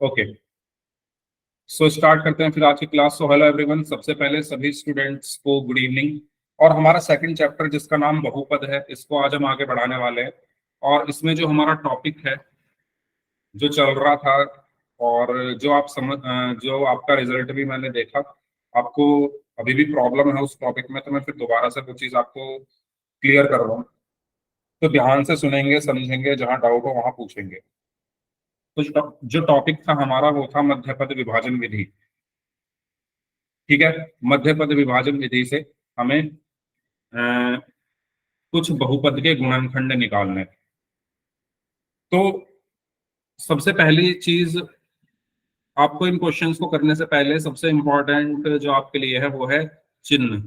Okay, so start करते हैं फिर आज की क्लास। सो हेलो एवरीवन, सबसे पहले सभी स्टूडेंट्स को गुड इवनिंग। और हमारा सेकंड चैप्टर जिसका नाम बहुपद है, इसको आज हम आगे बढ़ाने वाले हैं। और इसमें जो हमारा टॉपिक है जो चल रहा था और जो आप समझ जो आपका रिजल्ट भी मैंने देखा, आपको अभी भी प्रॉब्लम है उस टॉपिक में, तो मैं फिर दोबारा से वो चीज आपको क्लियर कर रहा हूँ। तो ध्यान से सुनेंगे, समझेंगे, जहां डाउट हो वहां पूछेंगे। तो जो टॉपिक था हमारा वो था मध्यपद विभाजन विधि। ठीक है, मध्यपद विभाजन विधि से हमें अ, कुछ बहुपद के गुणनखंड निकालने। तो सबसे पहली चीज, आपको इन क्वेश्चंस को करने से पहले सबसे इंपॉर्टेंट जो आपके लिए है वो है चिन्ह,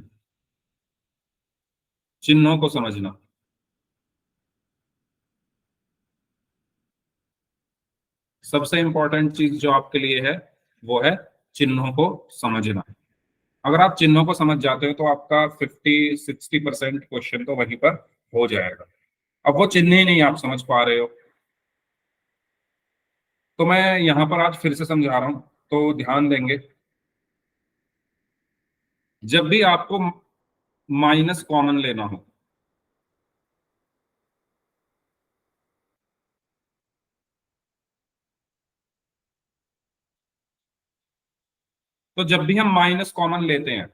चिन्हों को समझना। सबसे इंपॉर्टेंट चीज जो आपके लिए है वो है चिन्हों को समझना। अगर आप चिन्हों को समझ जाते हो तो आपका 50-60% क्वेश्चन तो वहीं पर हो जाएगा। अब वो चिन्ह ही नहीं आप समझ पा रहे हो, तो मैं यहां पर आज फिर से समझा रहा हूं, तो ध्यान देंगे। जब भी आपको माइनस कॉमन लेना हो, तो जब भी हम माइनस कॉमन लेते हैं,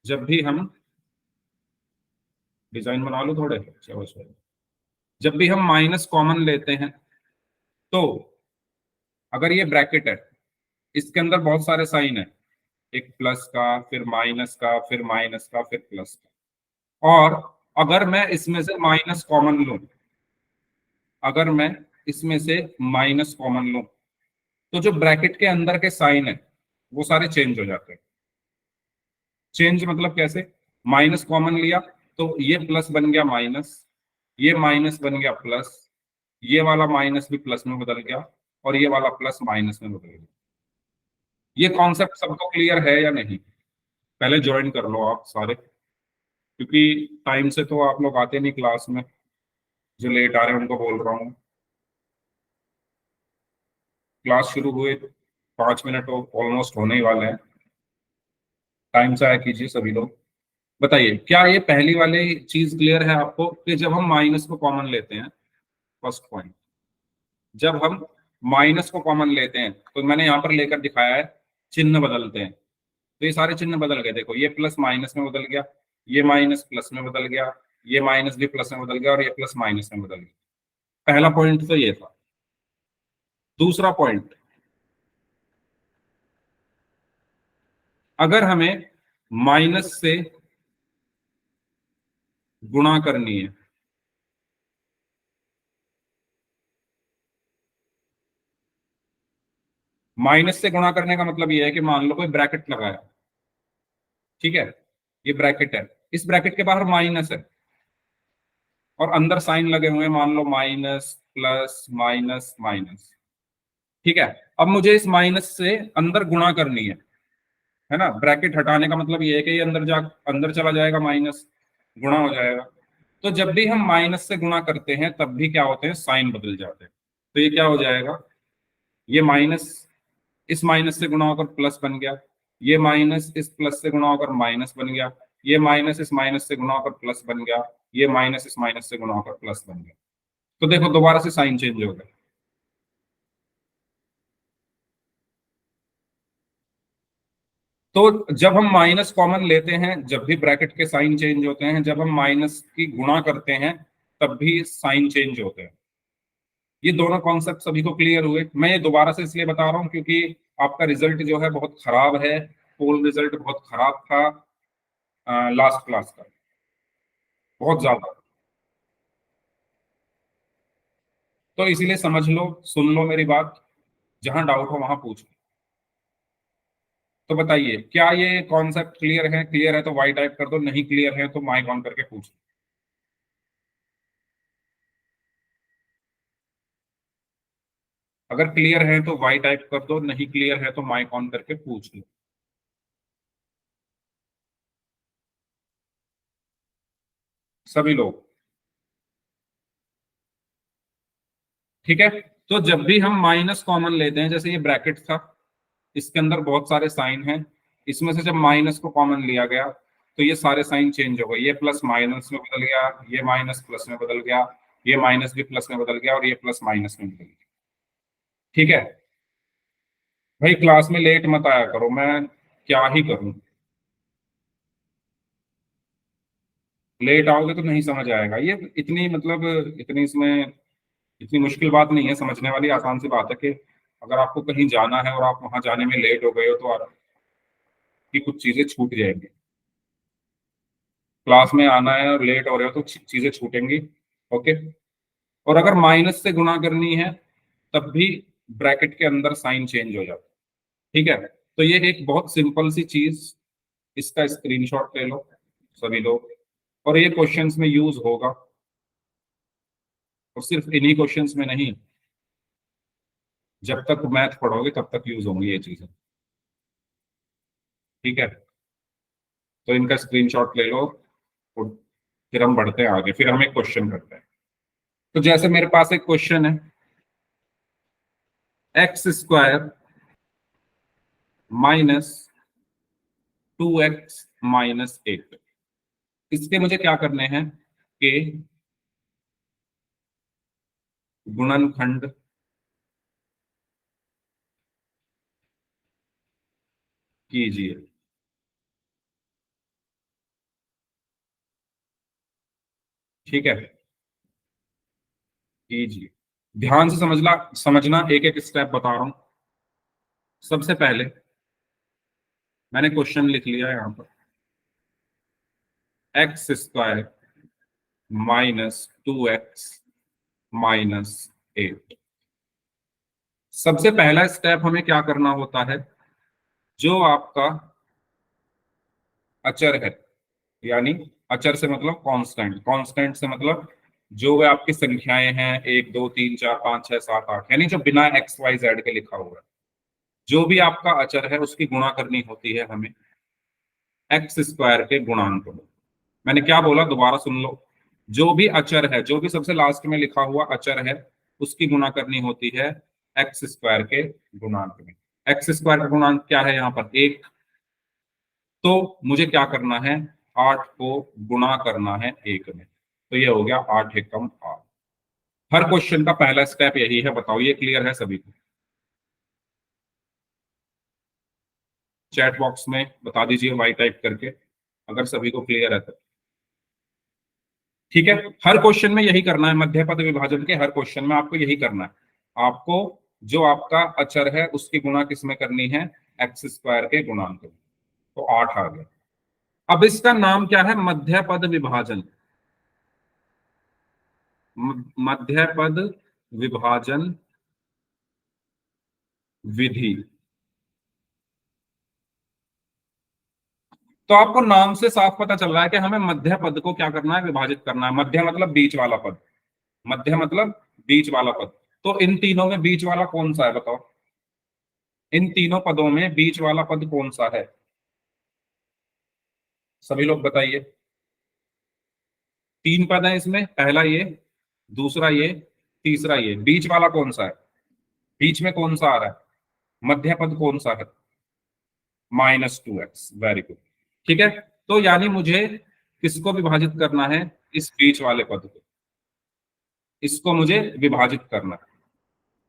जब भी हम डिजाइन बना लो थोड़े, चलो चलो, जब भी हम माइनस कॉमन लेते हैं तो अगर ये ब्रैकेट है, इसके अंदर बहुत सारे साइन है, एक प्लस का, फिर माइनस का, फिर माइनस का, फिर प्लस का। और अगर मैं इसमें से माइनस कॉमन लूं, अगर मैं इसमें से माइनस कॉमन लूं, तो जो ब्रैकेट के अंदर के साइन है वो सारे चेंज हो जाते हैं। चेंज मतलब कैसे? माइनस कॉमन लिया तो ये प्लस बन गया माइनस, ये माइनस बन गया प्लस, ये वाला माइनस भी प्लस में बदल गया, और ये वाला प्लस माइनस में बदल गया। ये कॉन्सेप्ट सबको क्लियर है या नहीं? पहले ज्वाइन कर लो आप सारे, क्योंकि टाइम से तो आप लोग आते नहीं क्लास में। जो लेट आ रहे हैं उनको बोल रहा हूँ, क्लास शुरू हुए 5 मिनट ऑलमोस्ट होने ही वाले हैं। टाइम से आया कीजिए सभी लोग। बताइए, क्या ये पहली वाली चीज क्लियर है आपको कि जब हम माइनस को कॉमन लेते हैं, फर्स्ट पॉइंट, जब हम माइनस को कॉमन लेते हैं तो मैंने यहां पर लेकर दिखाया है, चिन्ह बदलते हैं। तो ये सारे चिन्ह बदल गए, देखो ये प्लस माइनस में बदल गया, ये माइनस प्लस में बदल गया, ये माइनस भी प्लस में बदल गया, और ये प्लस माइनस में बदल गया। पहला पॉइंट तो ये था। दूसरा पॉइंट, अगर हमें माइनस से गुणा करनी है, माइनस से गुणा करने का मतलब ये है कि मान लो कोई ब्रैकेट लगाया, ठीक है, ये ब्रैकेट है, इस ब्रैकेट के बाहर माइनस है और अंदर साइन लगे हुए हैं, मान लो माइनस प्लस माइनस माइनस। ठीक है, अब मुझे इस माइनस से अंदर गुणा करनी है ना। ब्रैकेट हटाने का मतलब ये है कि ये अंदर चला जाएगा, माइनस गुणा हो जाएगा। तो जब भी हम माइनस से गुणा करते हैं तब भी क्या होते हैं, साइन बदल जाते हैं। तो ये क्या हो जाएगा, ये माइनस इस माइनस से गुणा होकर प्लस बन गया, ये माइनस इस प्लस से गुणा होकर माइनस बन गया, ये माइनस इस माइनस से गुणा होकर प्लस बन गया, ये माइनस इस माइनस से गुणा होकर प्लस बन गया। तो देखो दोबारा से साइन चेंज हो गया। तो जब हम माइनस कॉमन लेते हैं, जब भी ब्रैकेट के साइन चेंज होते हैं, जब हम माइनस की गुणा करते हैं तब भी साइन चेंज होते हैं। ये दोनों कॉन्सेप्ट सभी को क्लियर हुए? मैं ये दोबारा से इसलिए बता रहा हूँ क्योंकि आपका रिजल्ट जो है बहुत खराब है, पोल रिजल्ट बहुत खराब था लास्ट क्लास का, बहुत ज्यादा। तो इसीलिए समझ लो, सुन लो मेरी बात, जहां डाउट हो वहां पूछ लो। तो बताइए, क्या ये कॉन्सेप्ट क्लियर है? क्लियर है तो वाई टाइप कर दो, नहीं क्लियर है तो माइक ऑन करके पूछ लो। अगर क्लियर है तो वाई टाइप कर दो, नहीं क्लियर है तो माइक ऑन करके पूछ लो। सभी लोग ठीक है। तो जब भी हम माइनस कॉमन लेते हैं, जैसे ये ब्रैकेट था, इसके अंदर बहुत सारे साइन हैं, इसमें से जब माइनस को कॉमन लिया गया तो ये सारे साइन चेंज हो गए, ये प्लस माइनस में बदल गया, ये माइनस प्लस में बदल गया, ये माइनस भी प्लस में बदल गया, और ये प्लस माइनस में बदल गया। ठीक है। भाई क्लास में लेट मत आया करो, मैं क्या ही करूं, लेट आओगे तो नहीं समझ आएगा। ये इतनी मतलब इतनी इसमें इतनी मुश्किल बात नहीं है, समझने वाली आसान सी बात है कि अगर आपको कहीं जाना है और आप वहां जाने में लेट हो गए हो तो आपकी कुछ चीजें छूट जाएंगी। क्लास में आना है और लेट हो रहे हो तो चीजें छूटेंगी। ओके। और अगर माइनस से गुणा करनी है तब भी ब्रैकेट के अंदर साइन चेंज हो जाता है। ठीक है। तो ये एक बहुत सिंपल सी चीज, इसका स्क्रीनशॉट ले लो सभी लोग, और ये क्वेश्चंस में यूज होगा, और सिर्फ इन्हीं क्वेश्चंस में नहीं, जब तक मैथ पढ़ोगे तब तक यूज होंगी ये चीजें। ठीक है। तो इनका स्क्रीनशॉट ले लो, और फिर हम बढ़ते हैं आगे, फिर हम एक क्वेश्चन करते हैं। तो जैसे मेरे पास एक क्वेश्चन है, x² माइनस 2x-8, इसके मुझे क्या करने हैं कि गुणनखंड कीजिए। ठीक है, कीजिए। ध्यान से समझना, एक एक स्टेप बता रहा हूं। सबसे पहले मैंने क्वेश्चन लिख लिया है यहां पर, x² -2x-8। सबसे पहला स्टेप हमें क्या करना होता है, जो आपका अचर है, यानी अचर से मतलब कांस्टेंट, कांस्टेंट से मतलब जो वे आपकी संख्याएं हैं 1 2 3 4 5 6 7 8, यानी जो बिना XYZ के लिखा हुआ है, जो भी आपका अचर है उसकी गुणा करनी होती है हमें x² के गुणांक में। मैंने क्या बोला, दोबारा सुन लो। जो भी अचर है, जो भी सबसे लास्ट में लिखा हुआ अचर है, उसकी गुणा करनी होती है x² के गुणांक में। x² का गुणांक क्या है यहाँ पर, 1। तो मुझे क्या करना है, 8 को गुणा करना है 1 में, तो ये हो गया 8 एकम 8। हर क्वेश्चन का पहला स्टेप यही है, बताओ ये क्लियर है सभी को? चैट बॉक्स में बता दीजिए वाई टाइप करके, अगर सभी को क्लियर है तो। ठीक है। हर क्वेश्चन में यही करना है, मध्य पद विभाजन के हर क्वेश्चन में आपको यही करना है। आपको जो आपका अचर है उसकी गुणा किसमें करनी है, x² के गुणांक में। तो 8 आ गया। अब इसका नाम क्या है, मध्य पद विभाजन। मध्य पद विभाजन विधि। तो आपको नाम से साफ पता चल रहा है कि हमें मध्य पद को क्या करना है, विभाजित करना है। मध्य मतलब बीच वाला पद, मध्य मतलब बीच वाला पद। तो इन तीनों में बीच वाला कौन सा है बताओ, इन तीनों पदों में बीच वाला पद कौन सा है, सभी लोग बताइए। 3 पद है इसमें, पहला ये, दूसरा ये, तीसरा ये, बीच वाला कौन सा है, बीच में कौन सा आ रहा है, मध्य पद कौन सा है, -2x। Very good. ठीक है। तो यानी मुझे किसको विभाजित करना है, इस बीच वाले पद को, इसको मुझे विभाजित करना है।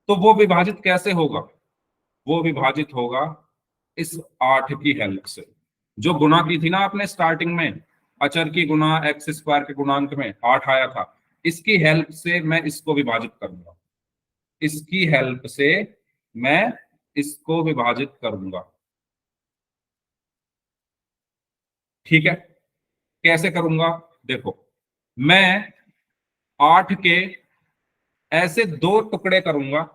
तो वो विभाजित कैसे होगा, वो विभाजित होगा इस 8 की हेल्प से। जो गुणा की थी ना आपने स्टार्टिंग में, अचर की गुणा x² के गुणांक में 8 आया था, इसकी हेल्प से मैं इसको विभाजित करूंगा, इसकी हेल्प से मैं इसको विभाजित करूंगा। ठीक है। कैसे करूंगा, देखो, मैं 8 के ऐसे दो टुकड़े करूंगा,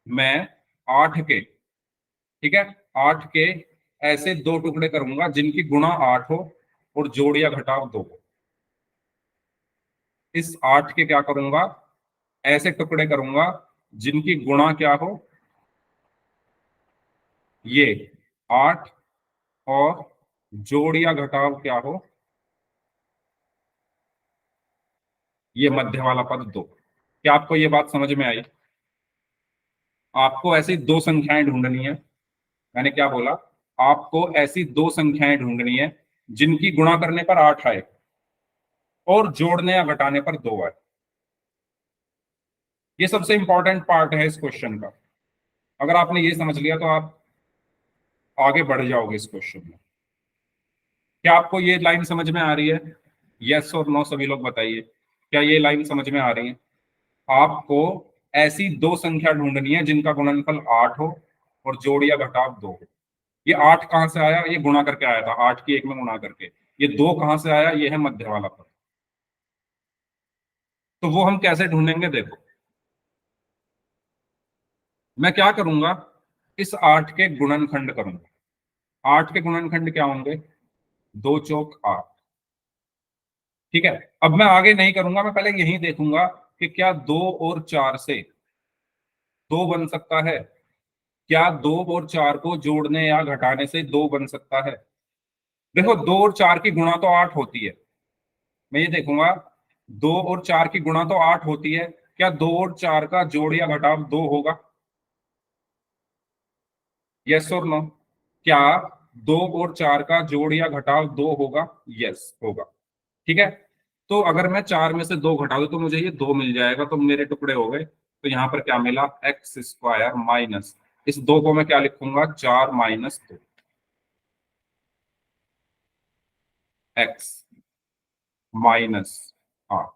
मैं 8 के, ठीक है, 8 के ऐसे दो टुकड़े करूंगा जिनकी गुणा 8 हो और जोड़ या घटाव 2 हो। इस 8 के क्या करूंगा, ऐसे टुकड़े करूंगा जिनकी गुणा क्या हो, ये 8, और जोड़ या घटाव क्या हो, ये मध्य वाला पद 2। क्या आपको ये बात समझ में आई? आपको ऐसी दो संख्याएं ढूंढनी है। मैंने क्या बोला? आपको ऐसी दो संख्याएं ढूंढनी है जिनकी गुणा करने पर 8 आए और जोड़ने या घटाने पर 2 आए। ये सबसे इंपॉर्टेंट पार्ट है इस क्वेश्चन का। अगर आपने ये समझ लिया तो आप आगे बढ़ जाओगे इस क्वेश्चन में। क्या आपको ये लाइन समझ में आ रही है? यस और नो सभी लोग बताइए, क्या ये लाइन समझ में आ रही है? आपको ऐसी दो संख्या ढूंढनी है जिनका गुणनफल 8 हो और जोड़ या घटाव 2 हो। ये 8 कहां से आया? ये गुणा करके आया था, 8 की 1 में गुणा करके। ये 2 कहां से आया? ये है मध्य वाला पद। तो वो हम कैसे ढूंढेंगे? देखो, मैं क्या करूंगा, इस 8 के गुणनखंड करूंगा। 8 के गुणनखंड क्या होंगे? 2 चौक 8। ठीक है, अब मैं आगे नहीं करूंगा, मैं पहले यही देखूंगा कि क्या 2 और 4 से 2 बन सकता है। क्या 2 और 4 को जोड़ने या घटाने से 2 बन सकता है? देखो, 2 और 4 की गुणा तो 8 होती है। मैं ये देखूंगा, 2 और 4 की गुणा तो 8 होती है, क्या 2 और 4 का जोड़ या घटाव 2 होगा? यस और नो? क्या 2 और 4 का जोड़ या घटाव 2 होगा? यस होगा। ठीक है, तो अगर मैं 4 में से 2 घटा दूं तो मुझे ये 2 मिल जाएगा, तो मेरे टुकड़े हो गए। तो यहां पर क्या मिला? एक्स स्क्वायर माइनस, इस 2 को मैं क्या लिखूंगा? 4 माइनस 2 एक्स माइनस 8।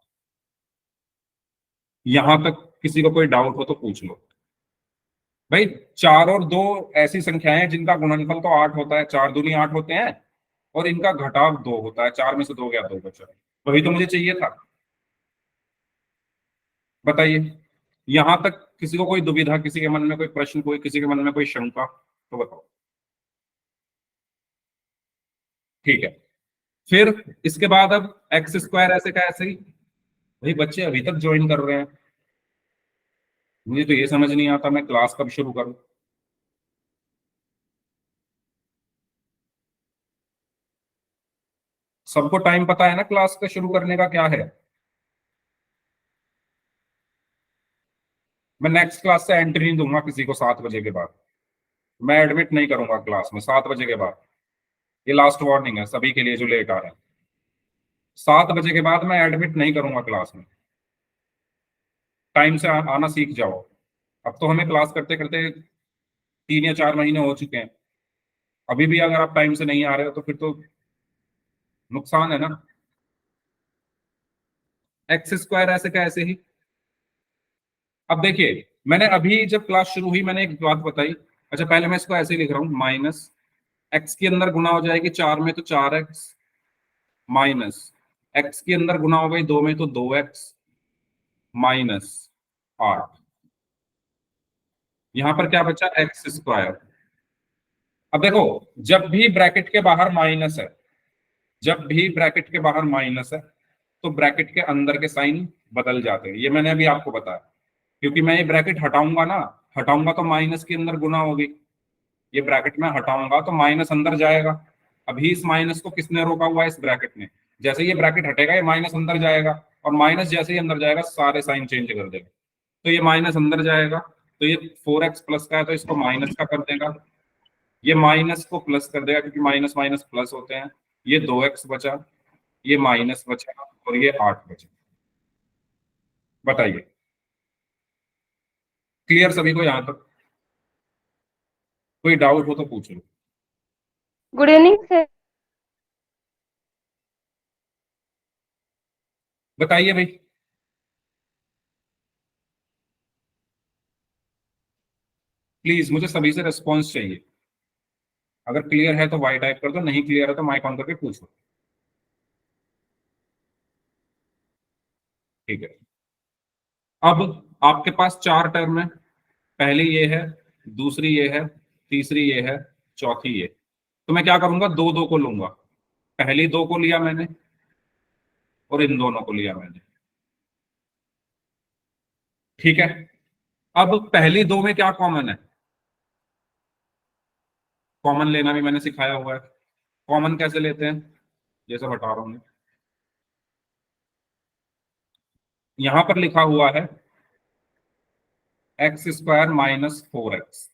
यहां तक किसी को कोई डाउट हो तो पूछ लो। भाई, 4 और 2 ऐसी संख्याएं हैं जिनका गुणनफल तो 8 होता है, 4 दूनी 8 होते हैं, और इनका घटाव 2 होता है। 4 में से 2 गया, 2 बचा। वही तो मुझे चाहिए था। बताइए, यहां तक किसी को कोई दुविधा, किसी के मन में कोई प्रश्न, कोई किसी के मन में कोई शंका, तो बताओ। ठीक है, फिर इसके बाद अब एक्स स्क्वायर ऐसे का ऐसे ही। भाई, बच्चे अभी तक ज्वाइन कर रहे हैं, मुझे तो ये समझ नहीं आता मैं क्लास कब शुरू करूं। सबको टाइम पता है ना क्लास का शुरू करने का क्या है? मैं नेक्स्ट क्लास से एंट्री नहीं दूंगा किसी को 7 बजे के बाद। मैं एडमिट नहीं करूंगा क्लास में 7 बजे के बाद। ये लास्ट वार्निंग है सभी के लिए जो लेट आ रहे हैं। 7 बजे के बाद मैं एडमिट नहीं करूंगा क्लास में। टाइम से आना सीख जाओ। अब तो हमें क्लास करते करते 3 या 4 महीने हो चुके हैं। अभी भी अगर आप टाइम से नहीं आ रहे हो तो फिर तो नुकसान है ना। एक्स स्क्वायर ऐसे का ऐसे ही। अब देखिए, मैंने अभी जब क्लास शुरू हुई मैंने एक बात बताई। अच्छा, पहले मैं इसको ऐसे ही लिख रहा हूँ, माइनस एक्स के अंदर गुना हो जाएगी 4 में तो 4x, माइनस एक्स के अंदर गुना हो गई 2 में तो 2x, माइनस 8। यहां पर क्या बचा? X square. अब देखो, जब भी ब्रैकेट के बाहर माइनस है, जब भी ब्रैकेट के बाहर माइनस है, तो ब्रैकेट के अंदर के साइन बदल जाते हैं। ये मैंने अभी आपको बताया, क्योंकि मैं ये ब्रैकेट हटाऊंगा ना, हटाऊंगा तो माइनस के अंदर गुना होगी। ये ब्रैकेट में हटाऊंगा तो माइनस अंदर जाएगा। अभी इस माइनस को किसने रोका हुआ है? इस ब्रैकेट ने। जैसे ये ब्रैकेट हटेगा ये माइनस अंदर जाएगा, और माइनस जैसे ही अंदर जाएगा सारे साइन चेंज कर देगा। तो ये माइनस अंदर जाएगा, तो ये 4x प्लस का है तो इसको माइनस का कर देगा। ये माइनस को प्लस कर देगा क्योंकि माइनस माइनस प्लस होते हैं। ये 2x बचा, ये माइनस बचा, और ये 8 बचा। बताइए, क्लियर सभी को यहां तक? कोई डाउट हो तो पूछ लो। Good evening sir. बताइए भाई, प्लीज मुझे सभी से रिस्पॉन्स चाहिए। अगर क्लियर है तो वाई टाइप कर दो, नहीं क्लियर है तो माइक ऑन करके पूछो। ठीक है, अब आपके पास 4 टर्म है। पहली ये है, दूसरी ये है, तीसरी ये है, चौथी ये। तो मैं क्या करूंगा? 2 2 को लूंगा। पहली 2 को लिया मैंने, और इन दोनों को लिया मैंने। ठीक है, अब पहली 2 में क्या कॉमन है? कॉमन लेना भी मैंने सिखाया हुआ है। कॉमन कैसे लेते हैं, ये सब हटा रहा हूं मैं। यहां पर लिखा हुआ है एक्स स्क्वायर माइनस 4x।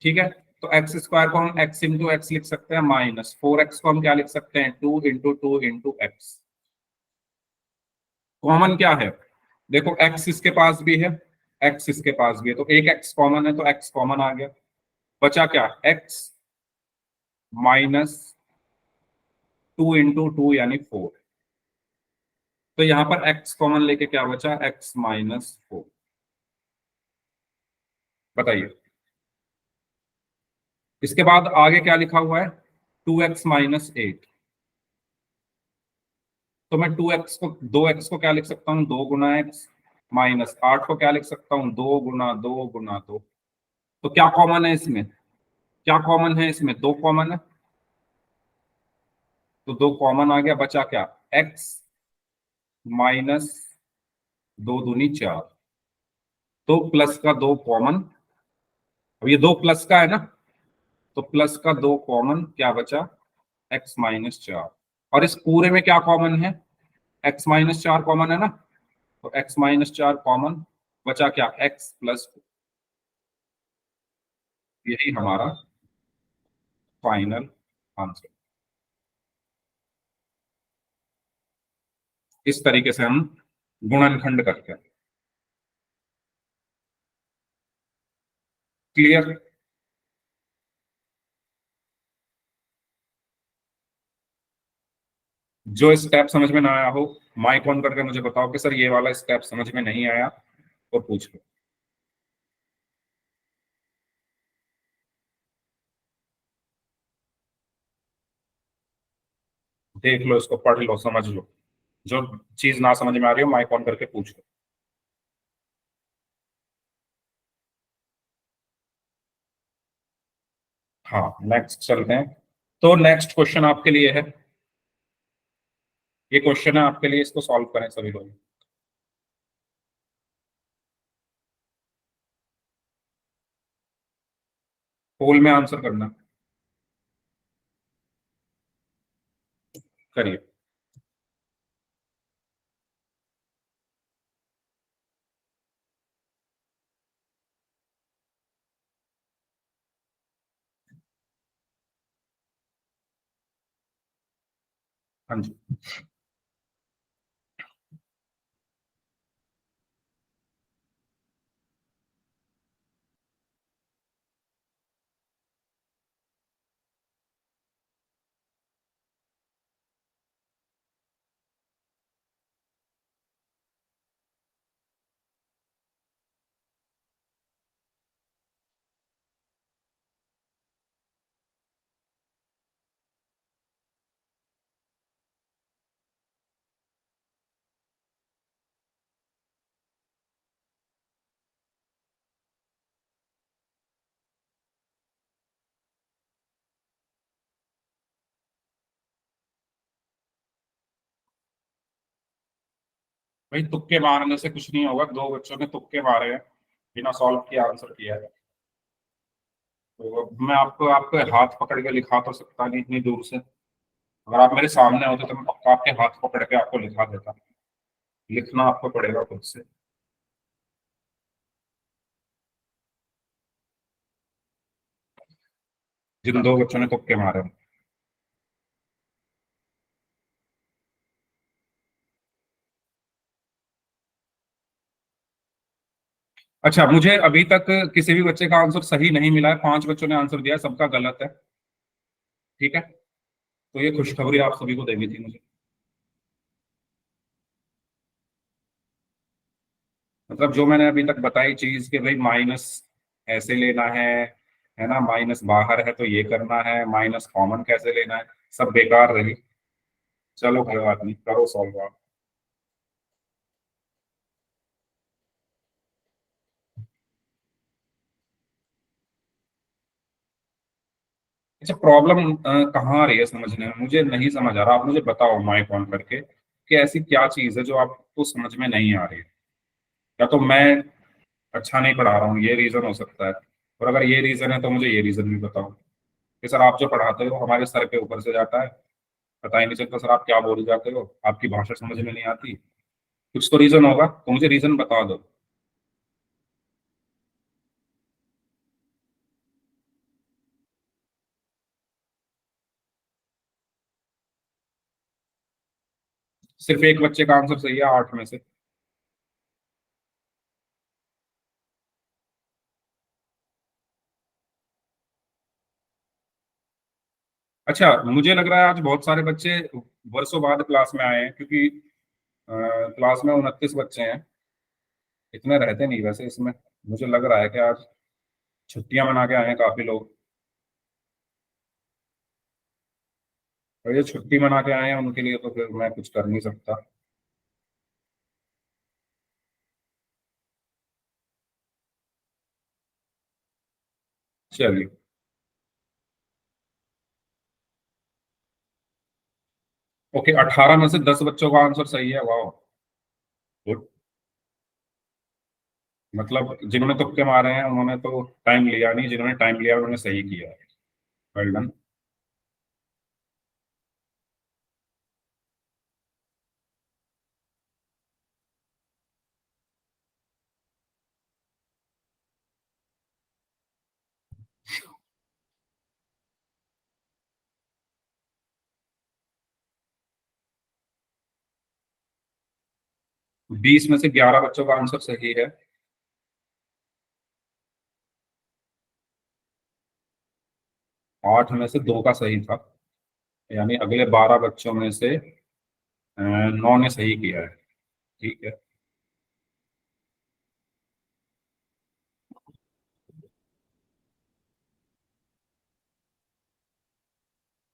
ठीक है, तो एक्स स्क्वायर को हम एक्स इंटू एक्स लिख सकते हैं, माइनस 4x को हम क्या लिख सकते हैं, 2 इंटू एक्स। कॉमन क्या है, देखो x इसके पास भी है, x इसके पास भी है, तो एक x कॉमन है, तो x कॉमन आ गया। बचा क्या, x माइनस 2 इंटू 2 यानी 4। तो यहां पर x कॉमन लेके क्या बचा, x माइनस 4। बताइए, इसके बाद आगे क्या लिखा हुआ है, 2x-8। तो मैं 2x को क्या लिख सकता हूँ, 2 गुना x, माइनस 8 को क्या लिख सकता हूँ, 2 गुना 2 गुना 2। तो क्या कॉमन है इसमें, क्या कॉमन है इसमें, 2 कॉमन है, तो 2 कॉमन आ गया। बचा क्या, x माइनस 2 दूनी 4। तो प्लस का 2 कॉमन, अब ये 2 प्लस का है ना, तो प्लस का 2 कॉमन, क्या बचा, x-4। और इस पूरे में क्या कॉमन है, x-4 कॉमन है ना, तो x-4 कॉमन। बचा क्या, x+2। यही हमारा फाइनल आंसर। इस तरीके से हम गुणनखंड करते हैं। क्लियर। जो स्टेप समझ में ना आया हो, माइक ऑन करके मुझे बताओ कि सर ये वाला स्टेप समझ में नहीं आया, और पूछ लो। देख लो इसको, पढ़ लो, समझ लो। जो चीज ना समझ में आ रही हो, माइक ऑन करके पूछ लो। हाँ, नेक्स्ट चलते हैं। तो नेक्स्ट क्वेश्चन आपके लिए है, ये क्वेश्चन है आपके लिए, इसको सॉल्व करें सभी लोग। पोल में आंसर करना, करिए। हाँ जी। भाई तुक्के मारने से कुछ नहीं होगा, दो बच्चों ने तुक्के मारे हैं, बिना सॉल्व किए आंसर किया है। तो अब मैं आपको आपके हाथ पकड़ के लिखा तो सकता नहीं इतनी दूर से। अगर आप मेरे सामने होते तो मैं पक्का आपके हाथ पकड़ के आपको लिखा देता। लिखना आपको पड़ेगा खुद से। जिन दो बच्चों ने तुक्के मारे हैं। अच्छा, मुझे अभी तक किसी भी बच्चे का आंसर सही नहीं मिला है, 5 बच्चों ने आंसर दिया है, सबका गलत है। ठीक है, तो ये खुशखबरी आप सभी को देनी थी मुझे। मतलब जो मैंने अभी तक बताई चीज कि भाई माइनस ऐसे लेना है ना, माइनस बाहर है तो ये करना है, माइनस कॉमन कैसे लेना है, सब बेकार रही। चलो कोई बात नहीं, करो सॉल्व आप। अच्छा, प्रॉब्लम कहाँ आ रही है समझने में, मुझे नहीं समझ आ रहा, आप मुझे बताओ माइक ऑन करके कि ऐसी क्या चीज है जो आपको समझ में नहीं आ रही है। या तो मैं अच्छा नहीं पढ़ा रहा हूँ, ये रीजन हो सकता है, और अगर ये रीजन है तो मुझे ये रीजन भी बताओ कि सर आप जो पढ़ाते हो हमारे सर के ऊपर से जाता है, पता ही नहीं चलता सर आप क्या बोल जाते हो, आपकी भाषा समझ में नहीं आती। कुछ तो रीजन होगा, तो मुझे रीजन बता दो। सिर्फ एक बच्चे का आंसर सही है 8 में से। अच्छा, मुझे लग रहा है आज बहुत सारे बच्चे वर्षों बाद क्लास में आए हैं, क्योंकि क्लास में 29 बच्चे हैं। इतने रहते नहीं वैसे इसमें। मुझे लग रहा है कि आज छुट्टियां मना के आए हैं काफी लोग। और ये छुट्टी मना के आए हैं उनके लिए तो फिर मैं कुछ कर नहीं सकता। चलिए। ओके, 18 में से 10 बच्चों का आंसर सही है। वाह, गुड। मतलब जिन्होंने तुक्के मारे हैं उन्होंने तो टाइम लिया नहीं, जिन्होंने टाइम लिया उन्होंने सही किया। Well done. 20 में से 11 बच्चों का आंसर सही है। 8 में से 2 का सही था। यानी अगले 12 बच्चों में से 9 ने सही किया है। ठीक है।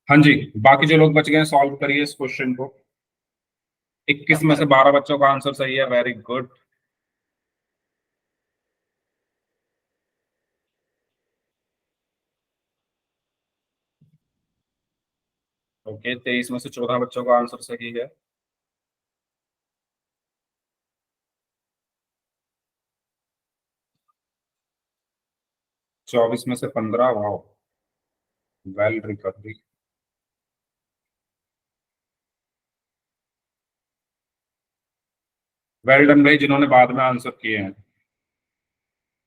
हाँ जी, बाकी जो लोग बच गए हैं सॉल्व करिए इस क्वेश्चन को। 21 में से 12 बच्चों का आंसर सही है। Very good. ओके, 23 में से 14 बच्चों का आंसर सही है। 24 में से 15। वाह, वेल रिकवरी। वेल डन भाई, जिन्होंने बाद में आंसर किए हैं।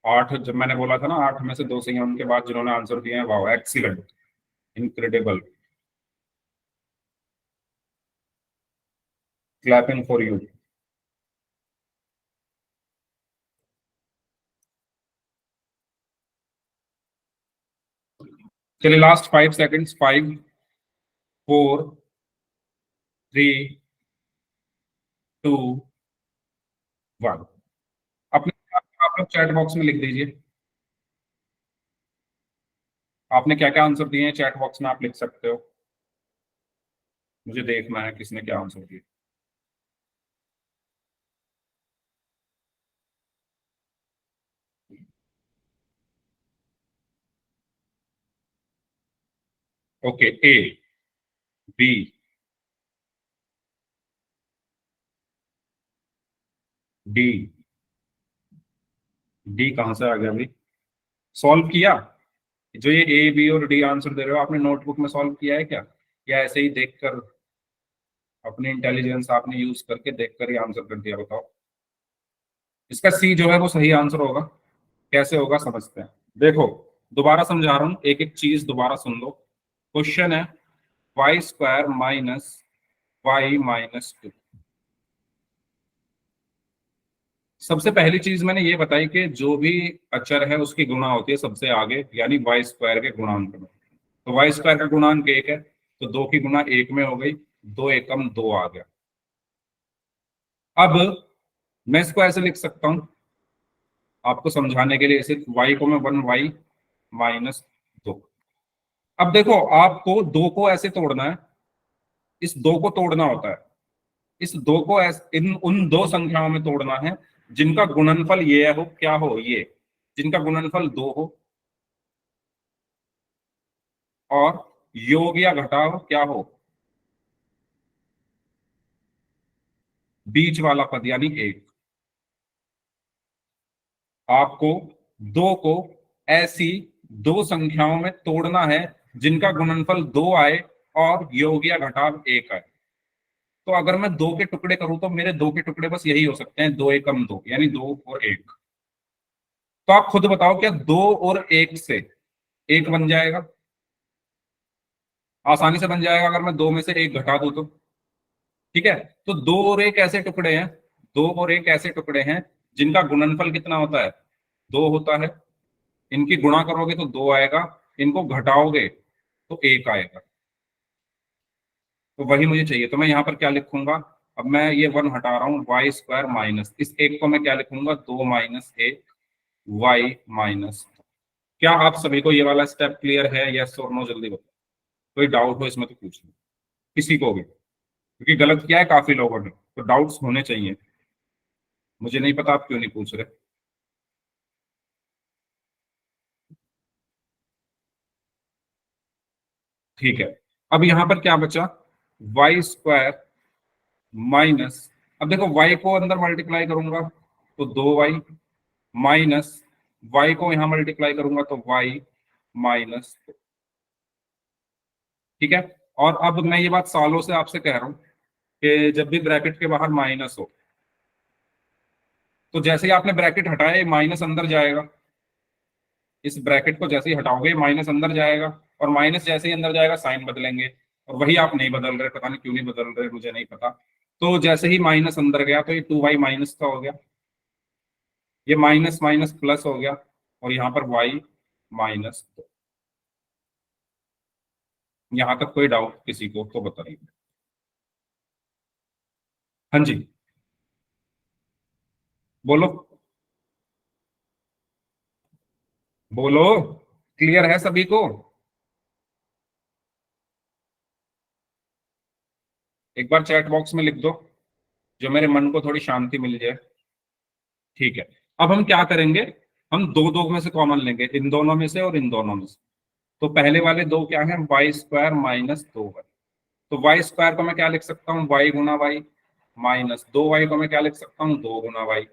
8, जब मैंने बोला था ना 8 में से 2 सही हैं, उनके बाद जिन्होंने आंसर दिए हैं, वाह, excellent, incredible. Clapping for you. चलिए, लास्ट 5 सेकंड्स। 5, 4, 3, 2, 1। अपने आप लोग चैट बॉक्स में लिख दीजिए आपने क्या क्या आंसर दिए हैं। चैट बॉक्स में आप लिख सकते हो, मुझे देखना है किसने क्या आंसर दिए। ओके, ए, बी, डी। डी कहाँ से आ गया भाई? सॉल्व किया? जो ये ए बी और डी आंसर दे रहे हो, आपने नोटबुक में सॉल्व किया है क्या, या ऐसे ही देखकर अपनी इंटेलिजेंस आपने यूज करके देखकर ही आंसर कर दिया? बताओ। इसका सी जो है वो सही आंसर होगा। कैसे होगा समझते हैं। देखो, दोबारा समझा रहा हूं, एक एक चीज दोबारा सुन लो। क्वेश्चन है y² माइनस y-2। सबसे पहली चीज मैंने ये बताई कि जो भी अचर है उसकी गुणा होती है सबसे आगे, यानी y² के गुणांक में। तो y² का गुणांक 1 है, तो 2 की गुणा 1 में हो गई। 2 एकम 2 आ गया। अब मैं इसको ऐसे लिख सकता हूं आपको समझाने के लिए, सिर्फ y को मैं 1y-2। अब देखो, आपको 2 को ऐसे तोड़ना है, इस 2 को तोड़ना होता है, इस 2 को ऐसे इन उन दो संख्याओं में तोड़ना है जिनका गुणनफल ये हो, क्या हो, ये, जिनका गुणनफल 2 हो और योग या घटाव क्या हो, बीच वाला पद यानी 1। आपको 2 को ऐसी दो संख्याओं में तोड़ना है जिनका गुणनफल 2 आए और योग या घटाव 1 आए। तो अगर मैं 2 के टुकड़े करूं तो मेरे 2 के टुकड़े बस यही हो सकते हैं, 2 एकम 2, यानी 2 और 1। तो आप खुद बताओ, क्या 2 और 1 से 1 बन जाएगा? आसानी से बन जाएगा अगर मैं 2 में से 1 घटा दूं तो। ठीक है, तो दो और एक ऐसे टुकड़े हैं, दो और एक ऐसे टुकड़े हैं जिनका गुणनफल कितना होता है, दो होता है। इनकी गुणा करोगे तो दो आएगा, इनको घटाओगे तो एक आएगा। तो वही मुझे चाहिए, तो मैं यहाँ पर क्या लिखूंगा, अब मैं ये वन हटा रहा हूँ, वाई स्क्वायर माइनस इस एक को मैं क्या लिखूंगा, दो माइनस एक वाई माइनस। क्या आप सभी को ये वाला स्टेप क्लियर है, यस और नो, जल्दी बताओ। कोई डाउट हो इसमें तो पूछ लो, किसी को भी, क्योंकि गलत किया है काफी लोगों ने, तो डाउट्स होने चाहिए। मुझे नहीं पता आप क्यों नहीं पूछ रहे। ठीक है, अब यहां पर क्या बचा, वाई स्क्वायर माइनस, अब देखो वाई को अंदर मल्टीप्लाई करूंगा तो दो वाई, माइनस वाई को यहां मल्टीप्लाई करूंगा तो वाई माइनस। ठीक है, और अब मैं ये बात सालों से आपसे कह रहा हूं कि जब भी ब्रैकेट के बाहर माइनस हो, तो जैसे ही आपने ब्रैकेट हटाया माइनस अंदर जाएगा, इस ब्रैकेट को जैसे ही हटाओगे माइनस अंदर जाएगा, और माइनस जैसे ही अंदर जाएगा साइन बदलेंगे, और वही आप नहीं बदल रहे, पता नहीं क्यों नहीं बदल रहे, मुझे नहीं पता। तो जैसे ही माइनस अंदर गया तो ये टू वाई माइनस का हो गया, ये माइनस माइनस प्लस हो गया, और यहाँ पर वाई माइनस। यहाँ तक कोई डाउट किसी को तो बताइए। हाँ जी, बोलो बोलो, क्लियर है सभी को? एक बार चैट बॉक्स में लिख दो, जो मेरे मन को थोड़ी शांति मिल जाए। ठीक है, अब हम क्या करेंगे, हम दो दो में से कॉमन लेंगे, इन दोनों में से और इन दोनों में से। तो पहले वाले दो क्या है, वाई स्क्वायर माइनस दो वाई। तो वाई स्क्वायर को मैं क्या लिख सकता हूँ, वाई गुना वाई, माइनस दो वाई को मैं क्या लिख सकता हूँ, दो गुना वाई।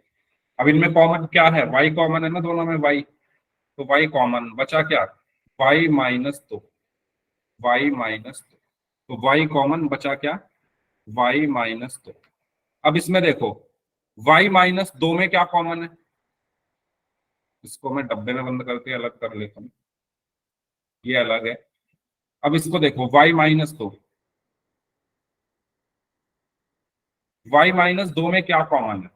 अब इनमें कॉमन क्या है, वाई कॉमन है ना दोनों में, वाई, तो वाई कॉमन बचा क्या, वाई माइनस दो, वाई माइनस दो, तो वाई कॉमन बचा क्या, वाई माइनस दो। अब इसमें देखो, वाई माइनस दो में क्या कॉमन है, इसको मैं डब्बे में बंद करके अलग कर लेता हूँ, ये अलग है। अब इसको देखो, वाई माइनस दो, वाई माइनस दो में क्या कॉमन है,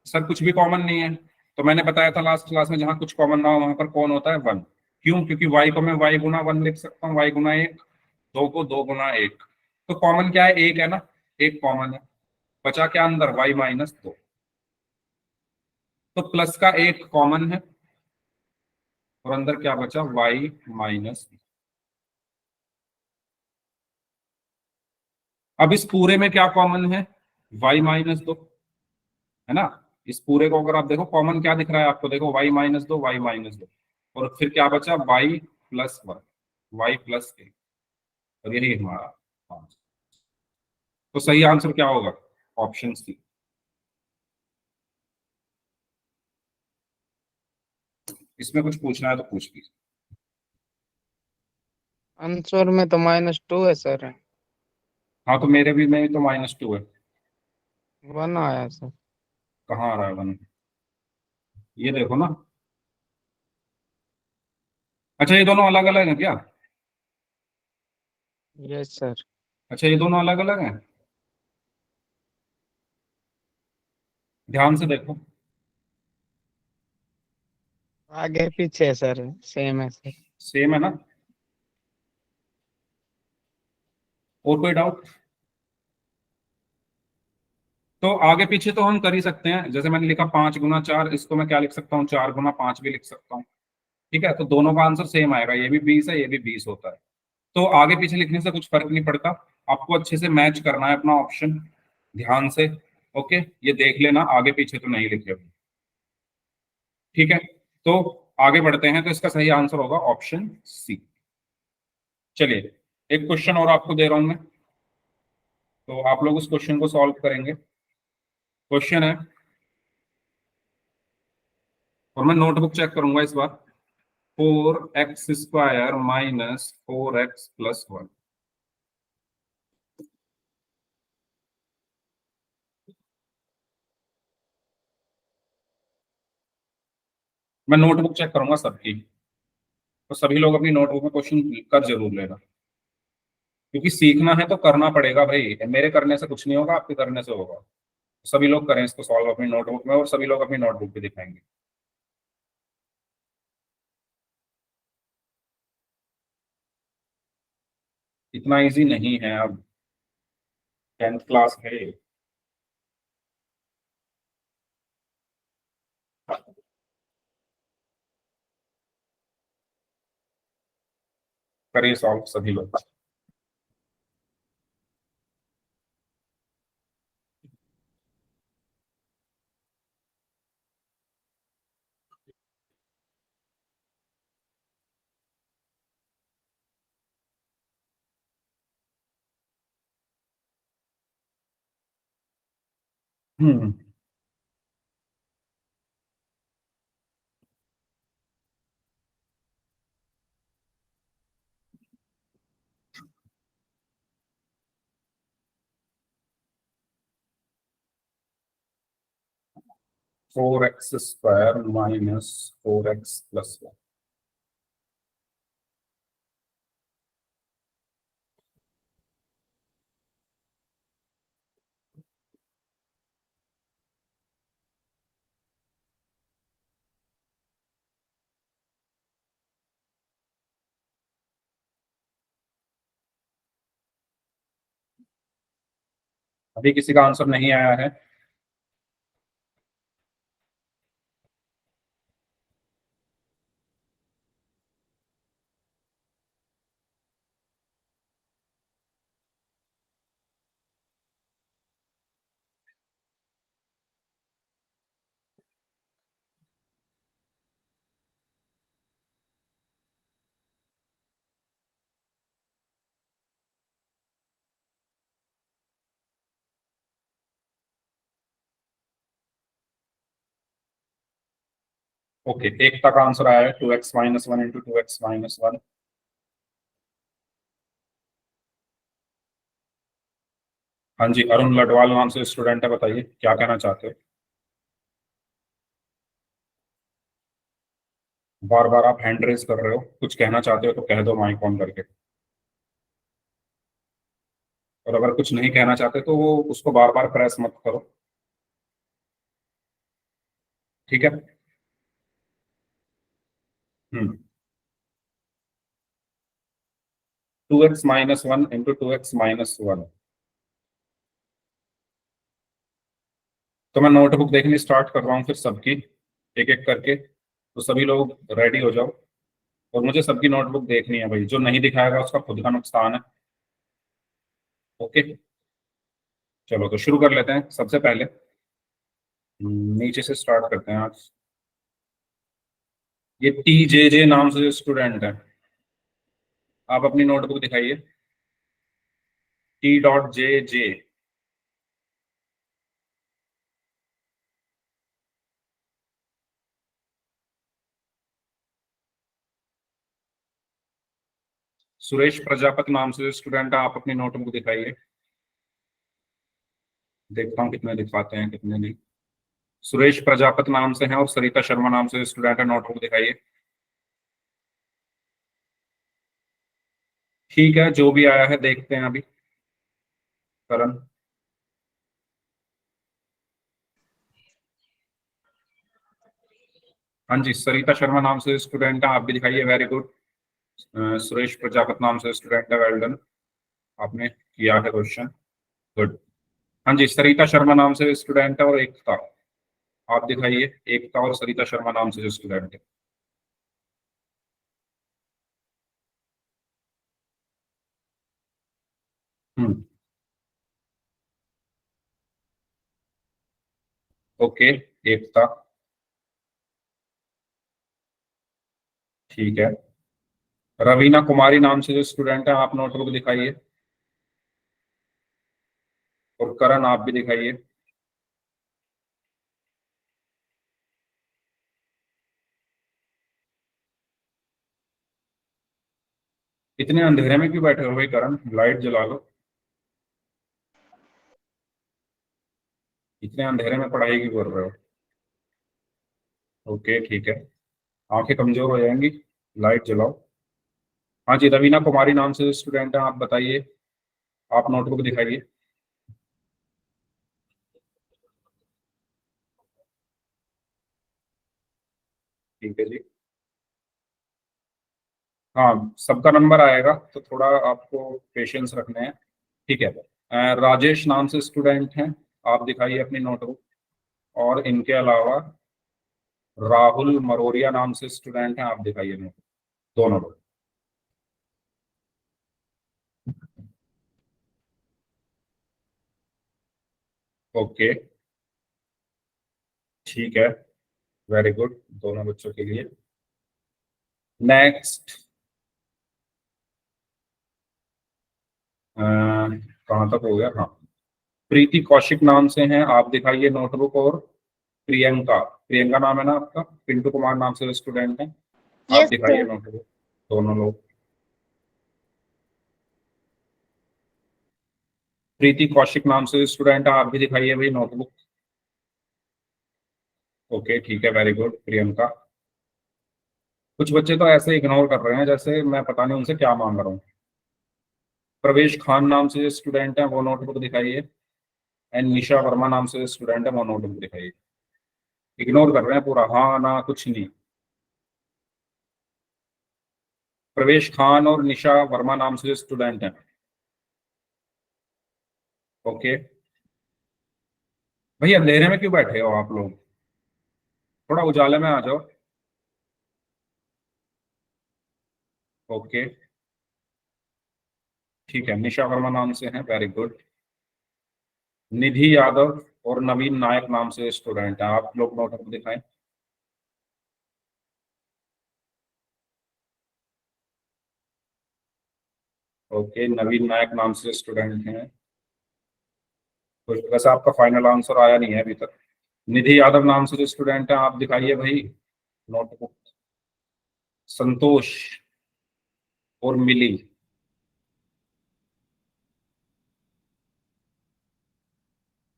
सर कुछ भी कॉमन नहीं है। तो मैंने बताया था लास्ट क्लास में, जहां कुछ कॉमन ना हो वहां पर कौन होता है, वन। क्यों, क्योंकि वाई को मैं वाई गुना वन लिख सकता हूँ, वाई गुना एक, दो को दो गुना एक। तो कॉमन क्या है, एक है ना, एक कॉमन है, बचा क्या अंदर, वाई माइनस दो। तो प्लस का एक कॉमन है, और अंदर क्या बचा, वाई माइनस। अब इस पूरे में क्या कॉमन है, वाई माइनस दो, है ना। इस पूरे को अगर आप देखो, कॉमन क्या दिख रहा है आपको, देखो वाई माइनस दो, वाई माइनस दो, और फिर क्या बचा, Y plus one, Y plus एक, और यही हमारा आंसर। तो सही आंसर क्या होगा, ऑप्शन सी। इसमें कुछ पूछना है तो पूछ लीजिए। आंसर में तो -2 है सर। हाँ, तो मेरे भी में तो माइनस टू है। वन आया सर। कहाँ आ रहा है वन, ये देखो ना। अच्छा, ये दोनों अलग अलग हैं क्या, यस सर। अच्छा ये दोनों अलग अलग हैं, ध्यान से देखो। आगे पीछे है सर, सेम है सर। सेम है ना, और कोई डाउट? तो आगे पीछे तो हम कर ही सकते हैं, जैसे मैंने लिखा पांच गुना चार, इसको मैं क्या लिख सकता हूँ, चार गुना पांच भी लिख सकता हूँ। ठीक है, तो दोनों का आंसर सेम आएगा, ये भी 20 है, ये भी 20 होता है। तो आगे पीछे लिखने से कुछ फर्क नहीं पड़ता, आपको अच्छे से मैच करना है अपना ऑप्शन, ध्यान से। ओके, ये देख लेना, आगे पीछे तो नहीं लिखे हुए। ठीक है, तो आगे बढ़ते हैं, तो इसका सही आंसर होगा ऑप्शन सी। चलिए, एक क्वेश्चन और आपको दे रहा हूं मैं, तो आप लोग उस क्वेश्चन को सॉल्व करेंगे। क्वेश्चन है, और मैं नोटबुक चेक करूंगा इस बार, four x square minus four x plus one. मैं नोटबुक चेक करूंगा सबकी, तो सभी लोग अपनी नोटबुक में क्वेश्चन कर जरूर लेना, क्योंकि सीखना है तो करना पड़ेगा भाई, मेरे करने से कुछ नहीं होगा, आपके करने से होगा। सभी लोग करें इसको सॉल्व अपनी नोटबुक में, और सभी लोग अपनी नोटबुक पे दिखाएंगे। इतना इजी नहीं है अब, 10th क्लास है। करिए सॉल्व सभी लोग। हम्म 4x² माइनस 4x+1। अभी किसी का आंसर नहीं आया है? ओके, एक तक आंसर आया है, 2x-1 इंटू 2x-1। हाँ जी, अरुण लडवाल नाम से स्टूडेंट है, बताइए क्या कहना चाहते हो। बार बार आप हैंड रेज कर रहे हो, कुछ कहना चाहते हो तो कह दो माइक ऑन करके। और अगर कुछ नहीं कहना चाहते तो वो उसको बार बार प्रेस मत करो, ठीक है। 2x-1 into 2x-1। तो मैं नोटबुक देखनी स्टार्ट कर रहा हूँ फिर सबकी, एक एक करके। तो सभी लोग रेडी हो जाओ, और मुझे सबकी नोटबुक देखनी है भाई, जो नहीं दिखाएगा उसका खुद का नुकसान है। ओके, चलो तो शुरू कर लेते हैं सबसे पहले। नीचे से स्टार्ट करते हैं आज। ये TJJ नाम से जो स्टूडेंट है, आप अपनी नोटबुक दिखाइए। T.JJ। सुरेश प्रजापति नाम से जो स्टूडेंट है, आप अपनी नोटबुक दिखाइए। देखता हूँ कितने दिखाते हैं कितने नहीं। सुरेश प्रजापति नाम से है और सरिता शर्मा नाम से स्टूडेंट है, नोटबुक दिखाइए। ठीक है, जो भी आया है देखते हैं अभी। करण। हाँ जी, सरिता शर्मा नाम से स्टूडेंट है, आप भी दिखाइए, वेरी गुड। सुरेश प्रजापति नाम से स्टूडेंट है, वेल डन, आपने किया है क्वेश्चन, गुड। हाँ जी, सरिता शर्मा नाम से स्टूडेंट है और एकता, आप दिखाइए, एकता और सरिता शर्मा नाम से जो स्टूडेंट है। हम्म ओके, एकता, ठीक है। रवीना कुमारी नाम से जो स्टूडेंट है, आप नोटबुक दिखाइए। और करण, आप भी दिखाइए। इतने अंधेरे में क्यों बैठे हो भाई करण, लाइट जला लो। इतने अंधेरे में पढ़ाई क्यों कर रहे हो। ओके ठीक है, आंखें कमजोर हो जाएंगी, लाइट जलाओ। हाँ जी, रवीना कुमारी नाम से स्टूडेंट है, आप बताइए। आप नोटबुक दिखाइए। ठीक है जी। हाँ, सबका नंबर आएगा तो थोड़ा आपको पेशेंस रखने हैं। ठीक है। राजेश नाम से स्टूडेंट हैं, आप दिखाइए अपनी नोटबुक। और इनके अलावा राहुल मरोरिया नाम से स्टूडेंट हैं, आप दिखाइए नोटबुक, दोनों लोग। ओके, ठीक है, वेरी गुड, दोनों बच्चों के लिए। नेक्स्ट, कहाँ तक हो गया? हाँ, प्रीति कौशिक नाम से हैं, आप दिखाइए नोटबुक। और प्रियंका, प्रियंका नाम है ना आपका? पिंटू कुमार नाम से स्टूडेंट हैं, आप यस दिखाइए सर। नोटबुक, दोनों लोग। प्रीति कौशिक नाम से स्टूडेंट है, आप भी दिखाइए भाई नोटबुक। ओके, ठीक है, वेरी गुड प्रियंका। कुछ बच्चे तो ऐसे इग्नोर कर रहे हैं जैसे मैं पता नहीं उनसे क्या मांग रहा हूँ। प्रवेश खान नाम से स्टूडेंट है, वो नोटबुक दिखाइए। एंड निशा वर्मा नाम से स्टूडेंट है, वो नोटबुक दिखाइए। इग्नोर कर रहे हैं पूरा, हाँ ना कुछ नहीं। प्रवेश खान और निशा वर्मा नाम से स्टूडेंट हैं। ओके, भैया अंधेरे में क्यों बैठे हो आप लोग? थोड़ा उजाले में आ जाओ। ओके, ठीक है, निशा वर्मा नाम से हैं, वेरी गुड। निधि यादव और नवीन नायक नाम से स्टूडेंट हैं, आप लोग नोटबुक दिखाएं। ओके, नवीन नायक नाम से स्टूडेंट हैं। कुछ वैसे आपका फाइनल आंसर आया नहीं है अभी तक। निधि यादव नाम से जो स्टूडेंट हैं, आप दिखाइए भाई नोटबुक। संतोष और मिली,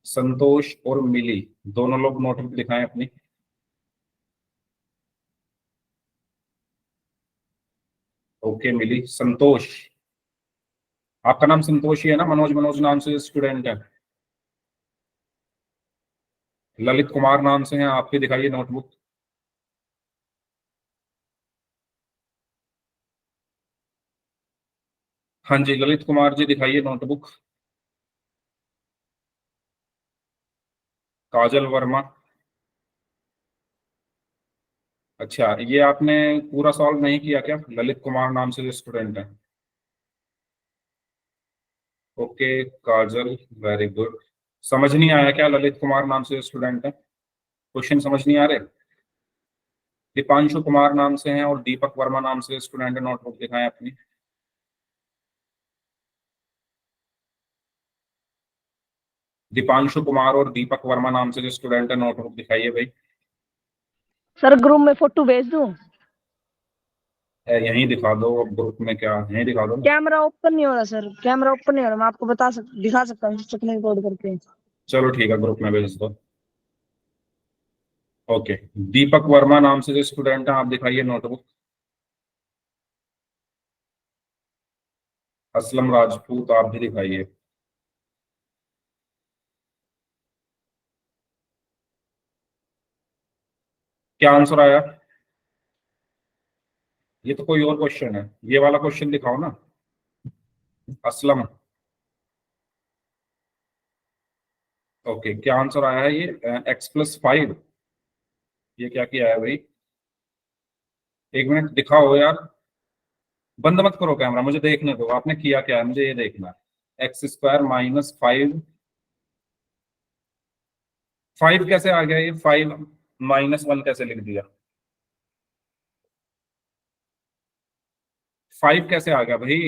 संतोष और मिली, दोनों लोग नोटबुक दिखाएं अपनी। ओके मिली, संतोष, आपका नाम संतोष ही है ना? मनोज, मनोज नाम से स्टूडेंट है। ललित कुमार नाम से हैं, आप भी दिखाइए नोटबुक। हाँ जी, ललित कुमार जी दिखाइए नोटबुक। काजल वर्मा, अच्छा ये आपने पूरा सॉल्व नहीं किया क्या? ललित कुमार नाम से जो स्टूडेंट है। ओके काजल, वेरी गुड। समझ नहीं आया क्या? ललित कुमार नाम से स्टूडेंट है, क्वेश्चन समझ नहीं आ रहे? दीपांशु कुमार नाम से हैं और दीपक वर्मा नाम से स्टूडेंट है, नोटबुक दिखाएं अपनी। दीपांशु कुमार और दीपक वर्मा नाम से जो स्टूडेंट है, नोटबुक दिखाइए भाई। सर ग्रुप में फोटो भेज दूं? यहीं दिखा दो, अब ग्रुप में क्या, यहीं दिखा दो ना। कैमरा ओपन नहीं हो रहा सर, कैमरा ओपन नहीं हो रहा। मैं आपको दिखा सकता हूँ स्क्रीन रिकॉर्ड करके। चलो ठीक है, ग्रुप में भेज दो। ओके, दीपक वर्मा नाम से जो स्टूडेंट है, आप दिखाइए नोटबुक। असलम राजपूत, आप भी दिखाइए। क्या आंसर आया? ये तो कोई और क्वेश्चन है, ये वाला क्वेश्चन दिखाओ ना। असलम, ओके, क्या आंसर आया है? ये x+5, ये क्या किया है भाई? एक मिनट दिखाओ यार, बंद मत करो कैमरा, मुझे देखने दो आपने किया क्या है, मुझे ये देखना है। x² - 5, 5 कैसे आ गया? ये 5 - 1 कैसे लिख दिया? 5 कैसे आ गया भाई?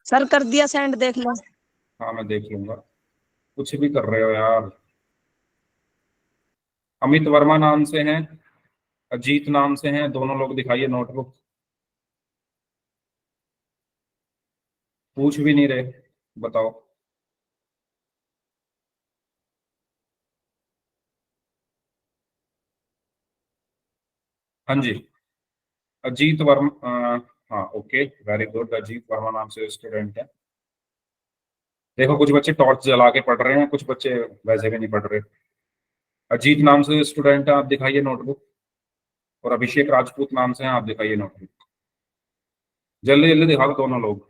सर कर दिया सेंड, देख लो। हाँ मैं देख लूंगा, कुछ भी कर रहे हो यार। अमित वर्मा नाम से हैं, अजीत नाम से हैं, दोनों लोग दिखाइए नोटबुक। पूछ भी नहीं रहे, बताओ। हाँ जी, अजीत वर्मा, हाँ okay, very good, Ajit Verma नाम से स्टूडेंट है। देखो कुछ बच्चे टॉर्च जला के पढ़ रहे हैं, कुछ बच्चे वैसे भी नहीं पढ़ रहे। अजीत नाम से स्टूडेंट है, आप दिखाइए नोटबुक। और अभिषेक राजपूत नाम से हैं, आप दिखाइए नोटबुक। जल्दी जल्दी दिखाओ दोनों लोग।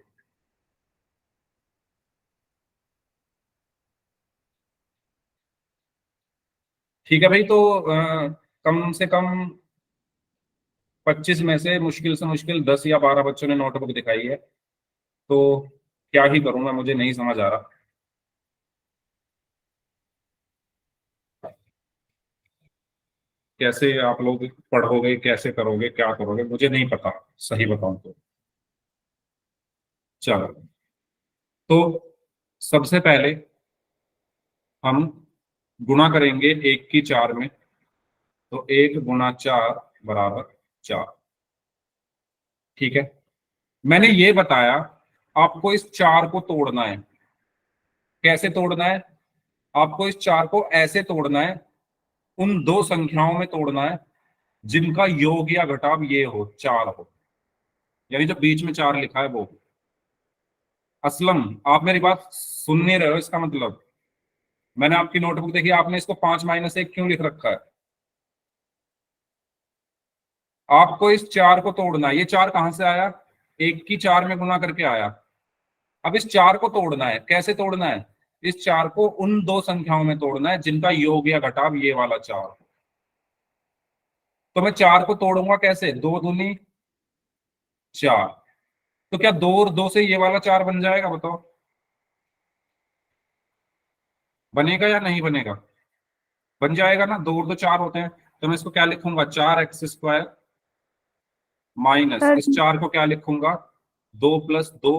ठीक है भाई, तो कम से कम 25 में से मुश्किल 10 या 12 बच्चों ने नोटबुक दिखाई है। तो क्या ही करूं मैं, मुझे नहीं समझ आ रहा। कैसे आप लोग पढ़ोगे, कैसे करोगे, क्या करोगे, मुझे नहीं पता, सही बताऊं तो। चलो, तो सबसे पहले हम गुणा करेंगे 1 की 4 में। तो 1 गुणा 4 बराबर 4। ठीक है, मैंने ये बताया आपको इस 4 को तोड़ना है। कैसे तोड़ना है? आपको इस 4 को ऐसे तोड़ना है, उन दो संख्याओं में तोड़ना है जिनका योग या घटाव ये हो, 4 हो। यानी जो बीच में 4 लिखा है वो। असलम, आप मेरी बात सुन नहीं रहे हो, इसका मतलब मैंने आपकी नोटबुक देखी, आपने इसको 5 - 1 क्यों लिख रखा है? आपको इस 4 को तोड़ना है। ये 4 कहां से आया? 1 की 4 में गुना करके आया। अब इस 4 को तोड़ना है। कैसे तोड़ना है? इस 4 को उन दो संख्याओं में तोड़ना है जिनका योग या घटाव ये वाला 4। तो मैं 4 को तोड़ूंगा कैसे? 2 दूनी 4। तो क्या 2 और 2 से ये वाला 4 बन जाएगा? बताओ, बनेगा या नहीं बनेगा? बन जाएगा ना, 2 और 2 4 होते हैं। तो मैं इसको क्या लिखूंगा? 4x² माइनस सर इस 4 को क्या लिखूंगा? 2 + 2।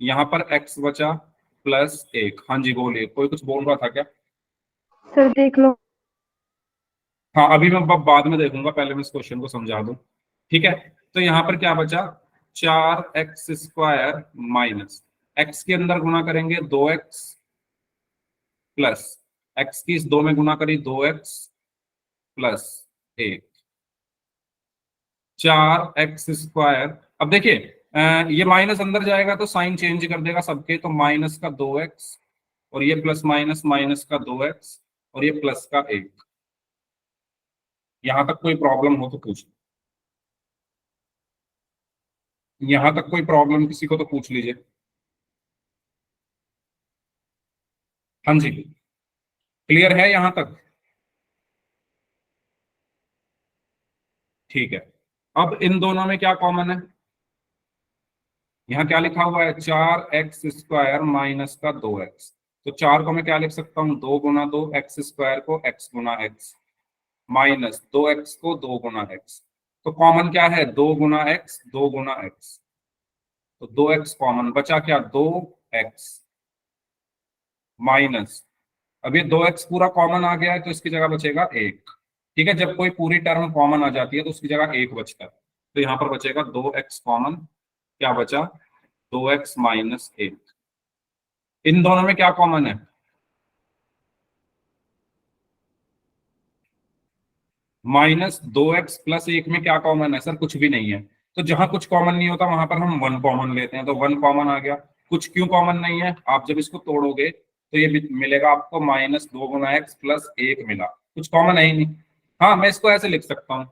यहां पर x बचा +1। हाँ जी बोलिए, कोई कुछ बोल रहा था क्या? सर देख लो। हाँ, अभी मैं बाद में देखूंगा, पहले मैं इस क्वेश्चन को समझा दूं। ठीक है, तो यहां पर क्या बचा? 4x² माइनस x के अंदर गुना करेंगे 2x प्लस x की इस 2 में गुना करी 2x + 1। 4x²। अब देखिए, ये माइनस अंदर जाएगा तो साइन चेंज कर देगा सबके, तो -का 2x, और ये प्लस माइनस -का 2x, और ये +1। यहां तक कोई प्रॉब्लम हो तो पूछ। यहां तक कोई प्रॉब्लम किसी को तो पूछ लीजिए। हाँ जी, क्लियर है यहां तक? ठीक है, अब इन दोनों में क्या कॉमन है? यहाँ क्या लिखा हुआ है? 4x² -का 2x। तो 4 को मैं क्या लिख सकता हूँ? 2 × 2, x² को x×x, -2x को 2×x। तो कॉमन क्या है? 2×x 2×x। तो 2x कॉमन बचा, क्या? 2x माइनस, अब ये 2x पूरा कॉमन आ गया है तो इसकी जगह बचेगा 1। ठीक है, जब कोई पूरी टर्म कॉमन आ जाती है तो उसकी जगह 1 बचता है। तो यहाँ पर बचेगा 2x कॉमन। क्या बचा? 2x - 1। इन दोनों में क्या कॉमन है? -2x + 1 में क्या कॉमन है? सर कुछ भी नहीं है। तो जहां कुछ कॉमन नहीं होता वहां पर हम 1 कॉमन लेते हैं, तो 1 कॉमन आ गया। कुछ क्यों कॉमन नहीं है? आप जब इसको तोड़ोगे तो ये मिलेगा आपको -2x + 1 मिला, कुछ कॉमन है ही नहीं। हाँ, मैं इसको ऐसे लिख सकता हूँ,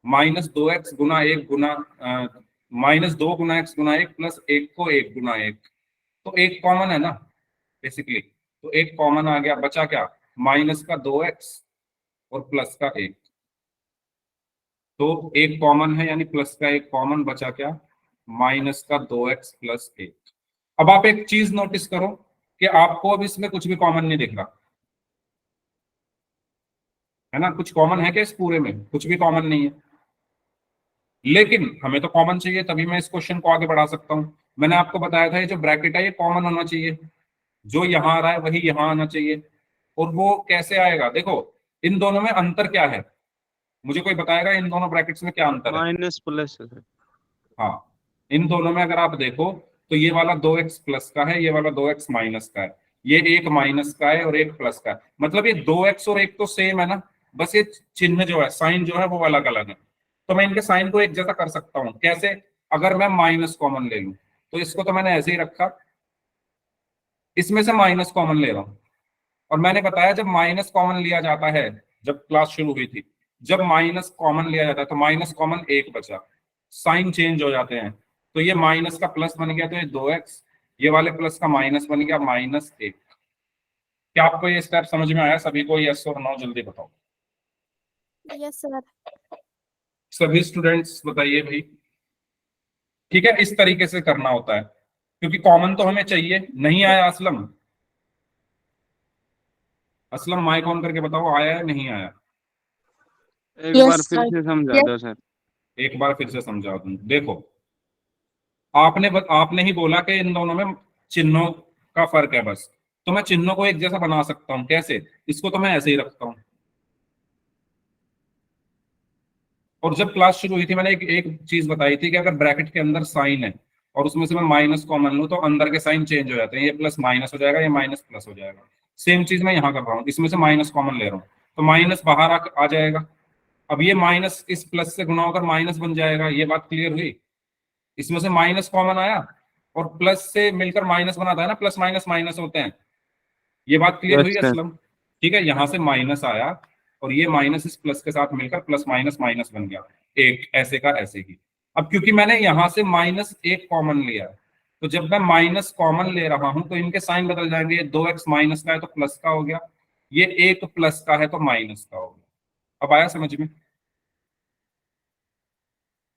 -2x × 1 गुना -2 × x × 1 +1 को 1 × 1। तो 1 कॉमन है ना बेसिकली। तो 1 कॉमन आ गया, बचा क्या? -का 2x और +1। तो 1 कॉमन है, यानी +1 कॉमन बचा, क्या? -का 2x + 1। अब आप एक चीज नोटिस करो कि आपको अब इसमें कुछ भी कॉमन नहीं दिख रहा है ना। कुछ कॉमन है क्या? इस पूरे में कुछ भी कॉमन नहीं है, लेकिन हमें तो कॉमन चाहिए, तभी मैं इस क्वेश्चन को आगे बढ़ा सकता हूं। मैंने आपको बताया था ये जो ब्रैकेट है ये कॉमन होना चाहिए, जो यहां आ रहा है वही यहां आना चाहिए। और वो कैसे आएगा? देखो, इन दोनों में अंतर क्या है? मुझे कोई बताएगा इन दोनों ब्रैकेट्स में क्या अंतर है? माइनस प्लस है सर। हाँ, इन दोनों में अगर आप देखो तो ये वाला 2x प्लस का है, ये वाला 2x माइनस का है। ये एक माइनस का है और एक प्लस का है, मतलब ये 2x और 1 तो सेम है ना। बस ये चिन्ह जो है, साइन जो है वो अलग अलग है। तो मैं इनके साइन को एक जैसा कर सकता हूँ। कैसे? अगर मैं माइनस कॉमन ले लूं तो इसको तो मैंने ऐसे ही रखा, इसमें से माइनस कॉमन ले रहा हूं। और मैंने बताया जब माइनस कॉमन लिया जाता है, जब क्लास शुरू हुई थी, जब माइनस कॉमन लिया जाता है तो माइनस कॉमन एक बचा, साइन चेंज हो जाते हैं। तो ये माइनस का प्लस बन गया तो ये 2x, ये वाले प्लस का माइनस बन गया -1। क्या आपको ये स्टेप समझ में आया सभी को? यस और नो जल्दी बताओ। Yes sir. सभी स्टूडेंट्स बताइए भाई। ठीक है, इस तरीके से करना होता है, क्योंकि कॉमन तो हमें चाहिए। नहीं आया असलम? असलम माइक ऑन करके बताओ, आया है नहीं आया? एक यस बार फिर सर। से समझा यस। दो सर। एक बार फिर से समझा दूं। देखो, आपने ही बोला कि इन दोनों में चिन्हों का फर्क है बस, तो मैं चिन्हों को एक जैसा बना सकता हूं। कैसे? इसको तो मैं ऐसे ही रखता हूं। और जब क्लास शुरू हुई थी मैंने एक चीज बताई थी कि अगर ब्रैकेट के अंदर साइन है और उसमें से मैं माइनस कॉमन लूं तो अंदर के साइन चेंज हो जाते हैं, ये प्लस माइनस हो जाएगा, ये माइनस प्लस हो जाएगा। सेम चीज मैं यहाँ कर रहा हूँ, इसमें से माइनस कॉमन ले रहा हूँ तो माइनस बाहर आ जाएगा। अब ये माइनस इस प्लस से गुणा होकर माइनस बन जाएगा। ये बात क्लियर हुई? इसमें से माइनस कॉमन आया और प्लस से मिलकर माइनस बनाता है ना, प्लस माइनस माइनस होते हैं। ये बात क्लियर यस हुई सर। असलम? ठीक है, यहां से माइनस आया और ये माइनस इस प्लस के साथ मिलकर प्लस माइनस माइनस बन गया, एक ऐसे का ऐसे ही। अब क्योंकि मैंने यहां से -1 कॉमन लिया, तो जब मैं माइनस कॉमन ले रहा हूं तो इनके साइन बदल जाएंगे। ये 2x माइनस का है तो प्लस का हो गया, ये एक प्लस का है तो माइनस का हो गया। अब आया समझ में?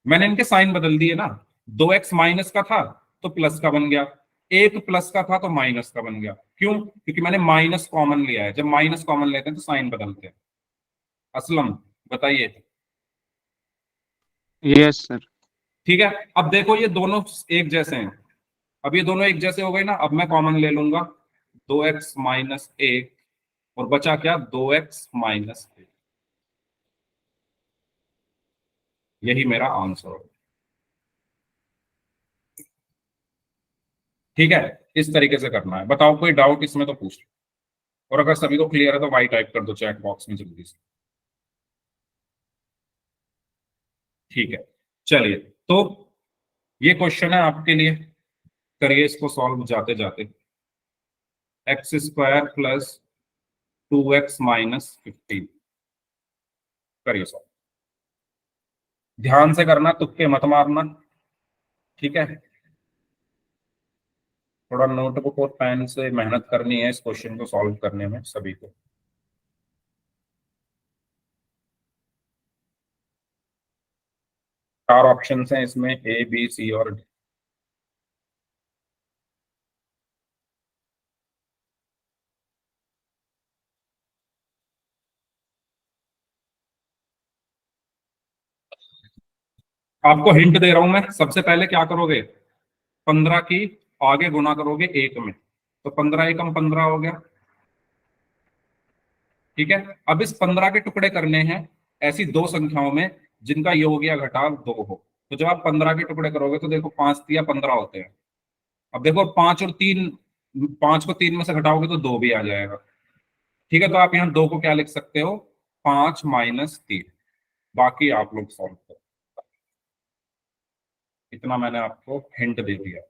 मैंने इनके साइन बदल दिए ना, 2x माइनस का था तो प्लस का बन गया, एक प्लस का था तो माइनस का बन गया। क्यों? क्योंकि मैंने माइनस कॉमन लिया है। जब माइनस कॉमन लेते हैं तो साइन बदलते हैं। असलम बताइए। Yes sir. ठीक है, अब देखो ये दोनों एक जैसे हैं। अब ये दोनों एक जैसे हो गए ना, अब मैं कॉमन ले लूंगा 2x-1 और बचा क्या? 2x-1। यही मेरा आंसर होगा। ठीक है, इस तरीके से करना है। बताओ कोई डाउट इसमें तो पूछ लो, और अगर सभी को क्लियर है तो वाई टाइप कर दो चैट बॉक्स में जल्दी से। ठीक है, चलिए तो ये क्वेश्चन है आपके लिए, करिए इसको सॉल्व जाते जाते। x² + 2x - 15, करिए सॉल्व। ध्यान से करना, तुक्के मत मारना। ठीक है, थोड़ा नोटबुक और पेन से मेहनत करनी है इस क्वेश्चन को सॉल्व करने में सभी को। चार ऑप्शन हैं इसमें, ए बी सी और डी। आपको हिंट दे रहा हूं मैं। सबसे पहले क्या करोगे? 15 की आगे गुना करोगे एक में, तो 15 एकम 15 हो गया। ठीक है, अब इस 15 के टुकड़े करने हैं ऐसी दो संख्याओं में जिनका योग या घटाव 2 हो। तो जब आप 15 के टुकड़े करोगे तो देखो 5 तिया 15 होते हैं। अब देखो 5 और 3, 5 को 3 में से घटाओगे तो 2 भी आ जाएगा। ठीक है, तो आप यहाँ 2 को क्या लिख सकते हो? 5 - 3। बाकी आप लोग सॉल्व करो। इतना मैंने आपको हिंट दे दिया।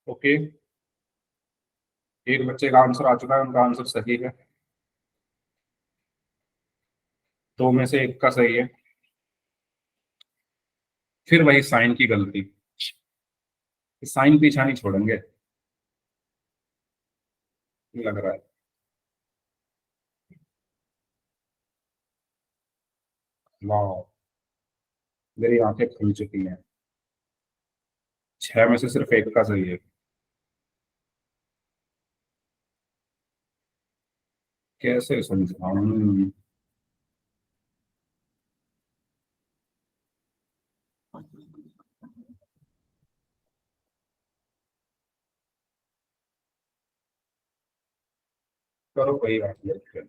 ओके, एक बच्चे का आंसर आ चुका है, उनका आंसर सही है। दो में से एक का सही है। फिर वही साइन की गलती, साइन पीछा नहीं छोड़ेंगे लग रहा है। वाह, मेरी आंखें खुल चुकी हैं। 6 में से सिर्फ एक का सही है। कैसे समझाऊं? करो वही बात है।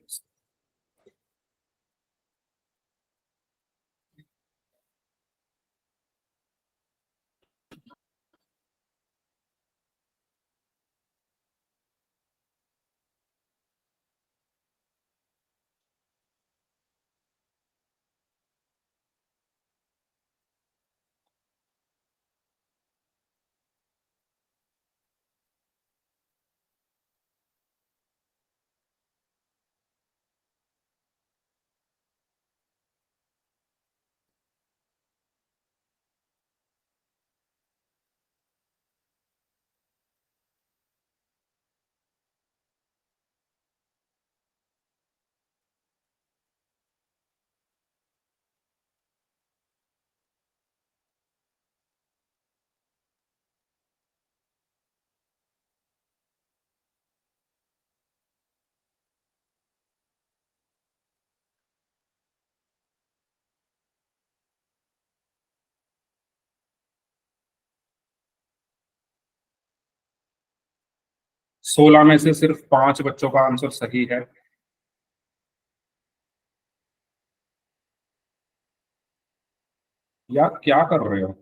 16 में से सिर्फ 5 बच्चों का आंसर सही है। यार क्या कर रहे हो?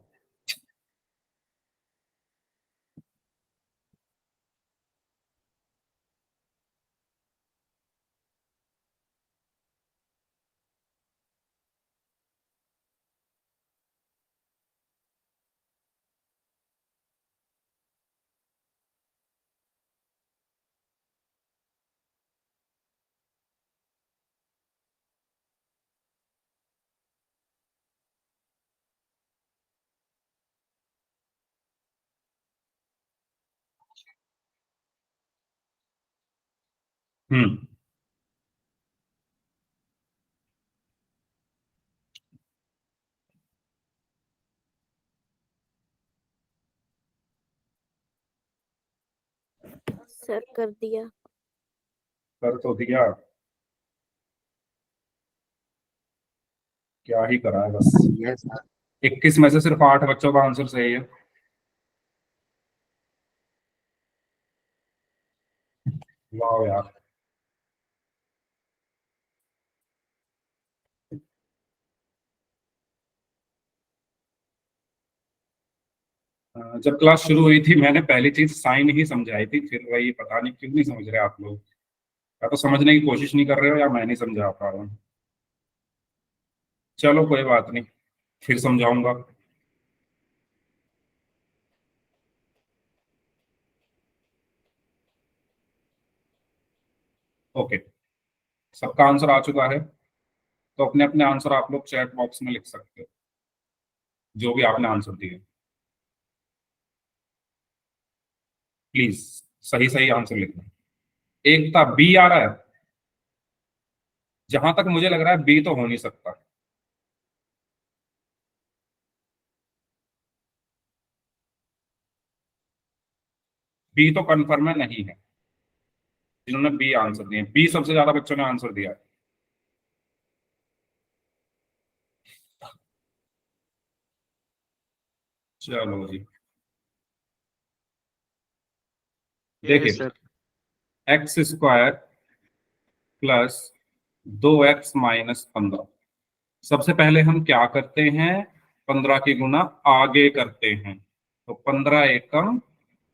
हम्म। सर कर दिया। कर तो दिया, क्या ही करा है बस। Yes sir. 21 में से सिर्फ 8 बच्चों का आंसर सही है। वाह यार। जब क्लास शुरू हुई थी मैंने पहली चीज साइन ही समझाई थी, फिर वही पता नहीं क्यों नहीं समझ रहे आप लोग। या तो समझने की कोशिश नहीं कर रहे हो या मैं नहीं समझा पा रहा हूँ। चलो कोई बात नहीं, फिर समझाऊंगा। ओके, सबका आंसर आ चुका है, तो अपने अपने आंसर आप लोग चैट बॉक्स में लिख सकते हो, जो भी आपने आंसर दिए। प्लीज सही सही आंसर लिखना। एक था बी आ रहा है, जहां तक मुझे लग रहा है बी तो हो नहीं सकता। बी तो कंफर्म है नहीं है। जिन्होंने बी आंसर दिए, बी सबसे ज्यादा बच्चों ने आंसर दिया है। चलो जी, यस देखिए sir. X square plus 2x-15। सबसे पहले हम क्या करते हैं, 15 की गुना आगे करते हैं, तो 15 एकम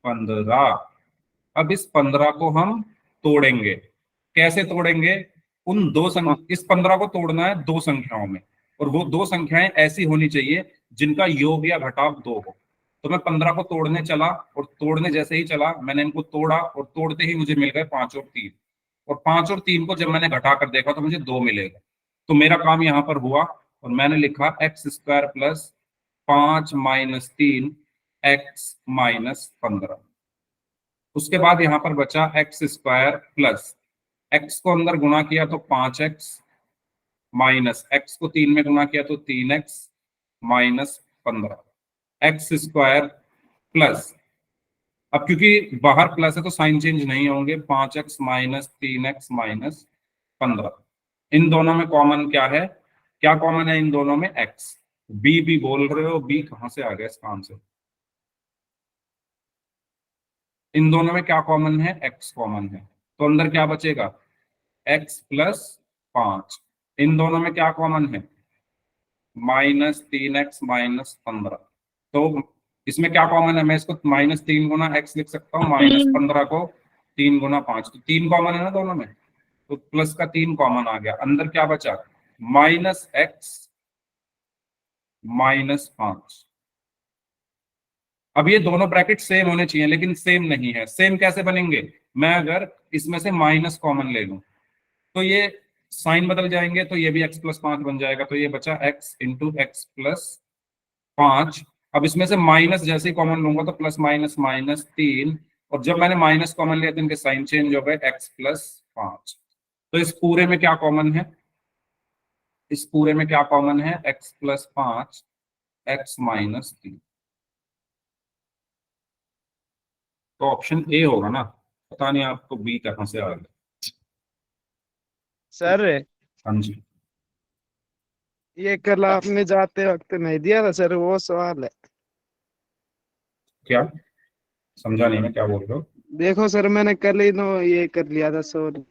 15। अब इस 15 को हम तोड़ेंगे। कैसे तोड़ेंगे? उन इस 15 को तोड़ना है दो संख्याओं में, और वो दो संख्याएं ऐसी होनी चाहिए जिनका योग या घटाव 2 हो। तो मैं 15 को तोड़ने चला, और तोड़ने जैसे ही चला मैंने इनको तोड़ा, और तोड़ते ही मुझे मिल गए 5 और 3। और 5 और 3 को जब मैंने घटा कर देखा तो मुझे 2 मिलेगा। तो मेरा काम यहां पर हुआ, और मैंने लिखा एक्स स्क्वायर प्लस 5 - 3 एक्स -15। उसके बाद यहां पर बचा एक्स स्क्वायर प्लस, एक्स को अंदर गुणा किया तो 5x, माइनस एक्स को 3 में गुणा किया तो 3x -15। एक्स स्क्वायर प्लस, अब क्योंकि बाहर प्लस है तो साइन चेंज नहीं होंगे, 5x - 3x -15। इन दोनों में कॉमन क्या है? क्या कॉमन है इन दोनों में? x। बी भी बोल रहे हो, बी कहां से आ गया इसका आंसर? इन दोनों में क्या कॉमन है? x कॉमन है। तो अंदर क्या बचेगा, x+5। इन दोनों में क्या कॉमन है, -3x -15। तो इसमें क्या कॉमन है, मैं इसको -3 गुना x लिख सकता हूँ, -15 को 3 गुना 5, तो 3 कॉमन है ना दोनों में, तो प्लस का 3 कॉमन आ गया। अंदर क्या बचा, -x -5। अब ये दोनों ब्रैकेट सेम होने चाहिए, लेकिन सेम नहीं है। सेम कैसे बनेंगे, मैं अगर इसमें से माइनस कॉमन ले लूं तो ये साइन बदल जाएंगे, तो ये भी x+5 बन जाएगा। तो ये बचा x इंटू x+5। अब इसमें से माइनस जैसे ही कॉमन लूंगा तो प्लस माइनस -3, और जब मैंने माइनस कॉमन लिया तो इनके साइन चेंज हो गए, x+5। तो इस पूरे में क्या कॉमन है, इस पूरे में क्या कॉमन है, x+5 x -3। तो ऑप्शन ए होगा ना, पता नहीं आपको बी कहां से आ गया। सर हाँ जी, ये कल आपने जाते वक्त नहीं दिया था सर, वो सवाल है। क्या समझा नहीं, मैं क्या बोल रहा हूँ। देखो सर, मैंने कल ही नो ये कर लिया था सॉल्व।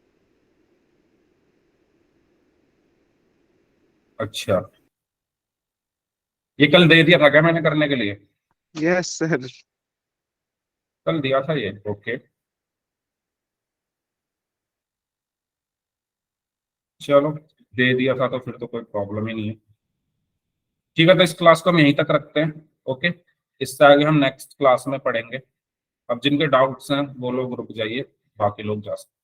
अच्छा, ये कल दे दिया था क्या मैंने करने के लिए, यस सर। कल दिया था ये, ओके। चलो, दे दिया था तो फिर तो कोई प्रॉब्लम ही नहीं है। ठीक है, तो इस क्लास को हम यहीं तक रखते हैं, ओके। इससे आगे हम नेक्स्ट क्लास में पढ़ेंगे। अब जिनके डाउट्स हैं वो लोग रुक जाइए, बाकी लोग जा सकते हैं।